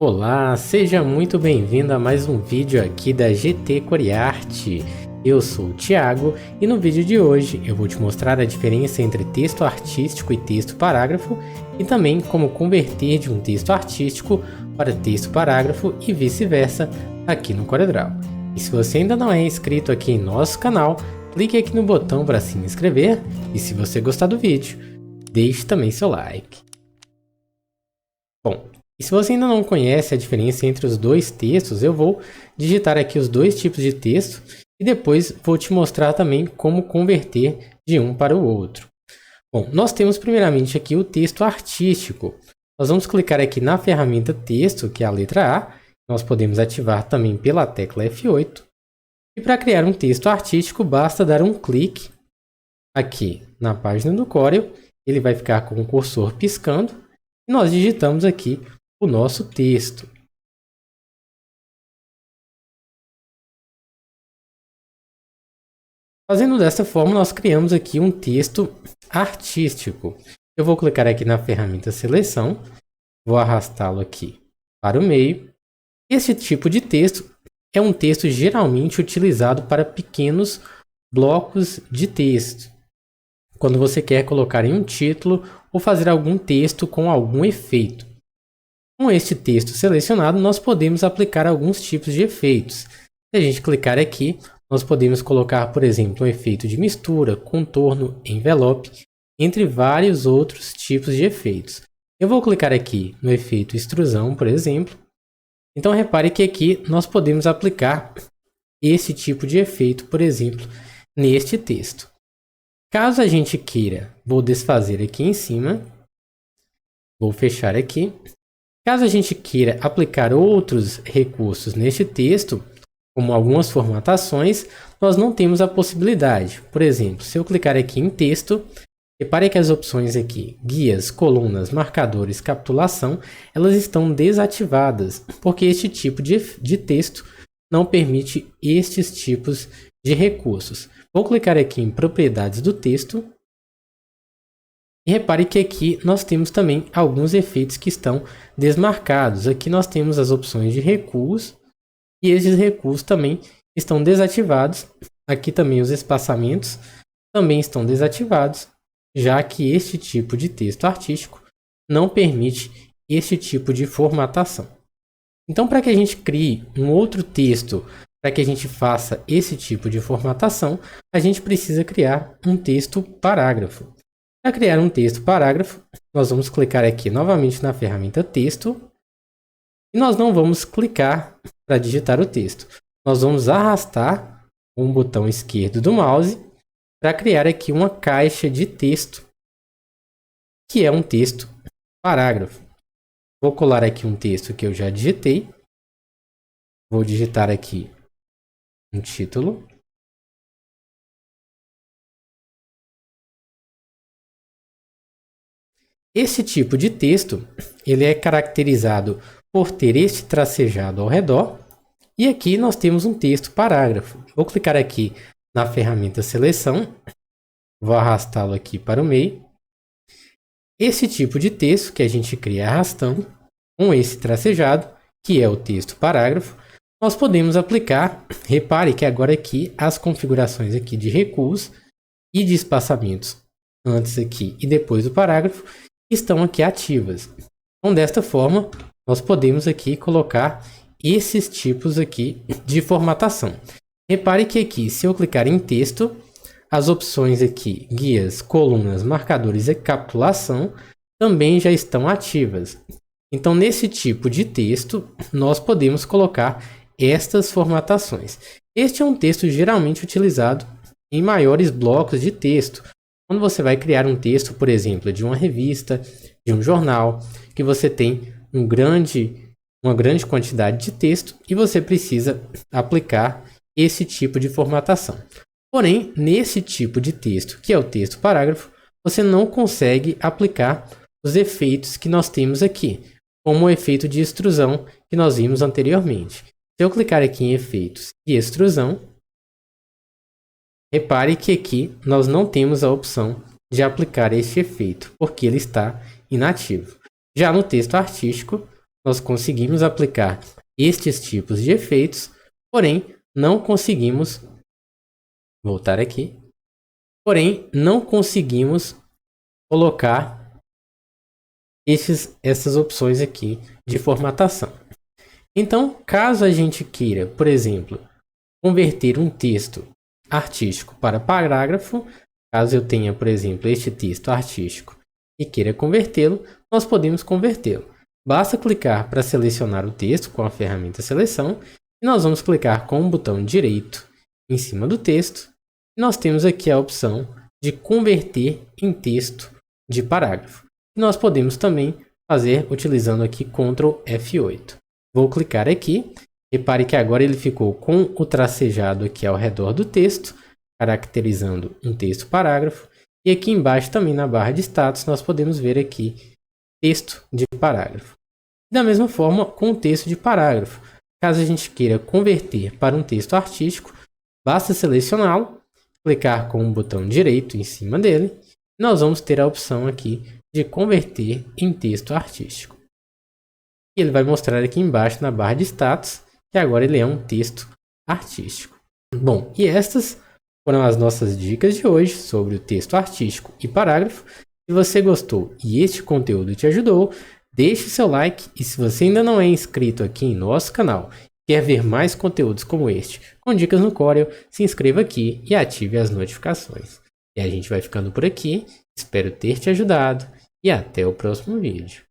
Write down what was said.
Olá, seja muito bem-vindo a mais um vídeo aqui da GT Coriarte. Eu sou o Thiago e no vídeo de hoje eu vou te mostrar a diferença entre texto artístico e texto parágrafo e também como converter de um texto artístico para texto parágrafo e vice-versa aqui no CorelDRAW. E se você ainda não é inscrito aqui em nosso canal, clique aqui no botão para se inscrever e se você gostar do vídeo, deixe também seu like. Bom, e se você ainda não conhece a diferença entre os dois textos, eu vou digitar aqui os dois tipos de texto e depois vou te mostrar também como converter de um para o outro. Bom, nós temos primeiramente aqui o texto artístico. Nós vamos clicar aqui na ferramenta texto, que é a letra A. Nós podemos ativar também pela tecla F8. E para criar um texto artístico, basta dar um clique aqui na página do Corel. Ele vai ficar com o cursor piscando. E nós digitamos aqui o nosso texto. Fazendo dessa forma, nós criamos aqui um texto artístico. Eu vou clicar aqui na ferramenta seleção, vou arrastá-lo aqui para o meio. Esse tipo de texto é um texto geralmente utilizado para pequenos blocos de texto. Quando você quer colocar em um título ou fazer algum texto com algum efeito. Com este texto selecionado, nós podemos aplicar alguns tipos de efeitos. Se a gente clicar aqui, nós podemos colocar, por exemplo, um efeito de mistura, contorno, envelope, entre vários outros tipos de efeitos. Eu vou clicar aqui no efeito extrusão, por exemplo. Então, repare que aqui nós podemos aplicar esse tipo de efeito, por exemplo, neste texto. Caso a gente queira, vou desfazer aqui em cima, vou fechar aqui. Caso a gente queira aplicar outros recursos neste texto, como algumas formatações, nós não temos a possibilidade. Por exemplo, se eu clicar aqui em texto, repare que as opções aqui, guias, colunas, marcadores, capitulação, elas estão desativadas, porque este tipo de texto não permite estes tipos de recursos. Vou clicar aqui em propriedades do texto. E repare que aqui nós temos também alguns efeitos que estão desmarcados. Aqui nós temos as opções de recuos e esses recuos também estão desativados. Aqui também os espaçamentos também estão desativados, já que este tipo de texto artístico não permite este tipo de formatação. Então, para que a gente crie um outro texto, para que a gente faça esse tipo de formatação, a gente precisa criar um texto parágrafo. Para criar um texto parágrafo, nós vamos clicar aqui novamente na ferramenta texto e nós não vamos clicar para digitar o texto. Nós vamos arrastar com o botão esquerdo do mouse para criar aqui uma caixa de texto, que é um texto parágrafo. Vou colar aqui um texto que eu já digitei. Vou digitar aqui um título. Esse tipo de texto, ele é caracterizado por ter este tracejado ao redor. E aqui nós temos um texto parágrafo. Vou clicar aqui na ferramenta seleção. Vou arrastá-lo aqui para o meio. Esse tipo de texto que a gente cria arrastando, com esse tracejado, que é o texto parágrafo, nós podemos aplicar, repare que agora aqui as configurações aqui de recuos e de espaçamentos antes aqui e depois do parágrafo estão aqui ativas. Então, desta forma, nós podemos aqui colocar esses tipos aqui de formatação. Repare que aqui, se eu clicar em texto, as opções aqui, guias, colunas, marcadores e capitulação, também já estão ativas. Então, nesse tipo de texto, nós podemos colocar estas formatações. Este é um texto geralmente utilizado em maiores blocos de texto. Quando você vai criar um texto, por exemplo, de uma revista, de um jornal, que você tem uma grande quantidade de texto e você precisa aplicar esse tipo de formatação. Porém, nesse tipo de texto, que é o texto parágrafo, você não consegue aplicar os efeitos que nós temos aqui, como o efeito de extrusão que nós vimos anteriormente. Se eu clicar aqui em efeitos e extrusão, repare que aqui nós não temos a opção de aplicar este efeito, porque ele está inativo. Já no texto artístico, nós conseguimos aplicar estes tipos de efeitos, porém não conseguimos voltar aqui. Porém, não conseguimos colocar essas opções aqui de formatação. Então, caso a gente queira, por exemplo, converter um texto artístico para parágrafo, caso eu tenha, por exemplo, este texto artístico e queira convertê-lo, nós podemos convertê-lo. Basta clicar para selecionar o texto com a ferramenta seleção e nós vamos clicar com o botão direito em cima do texto. E nós temos aqui a opção de converter em texto de parágrafo. E nós podemos também fazer utilizando aqui Ctrl F8. Vou clicar aqui. Repare que agora ele ficou com o tracejado aqui ao redor do texto, caracterizando um texto parágrafo. E aqui embaixo também na barra de status nós podemos ver aqui texto de parágrafo. Da mesma forma com o texto de parágrafo. Caso a gente queira converter para um texto artístico, basta selecioná-lo, clicar com o botão direito em cima dele, e nós vamos ter a opção aqui de converter em texto artístico. E ele vai mostrar aqui embaixo na barra de status que agora ele é um texto artístico. Bom, e estas foram as nossas dicas de hoje sobre o texto artístico e parágrafo. Se você gostou e este conteúdo te ajudou, deixe seu like, e se você ainda não é inscrito aqui em nosso canal, quer ver mais conteúdos como este, com dicas no Corel, se inscreva aqui e ative as notificações. E a gente vai ficando por aqui, espero ter te ajudado e até o próximo vídeo.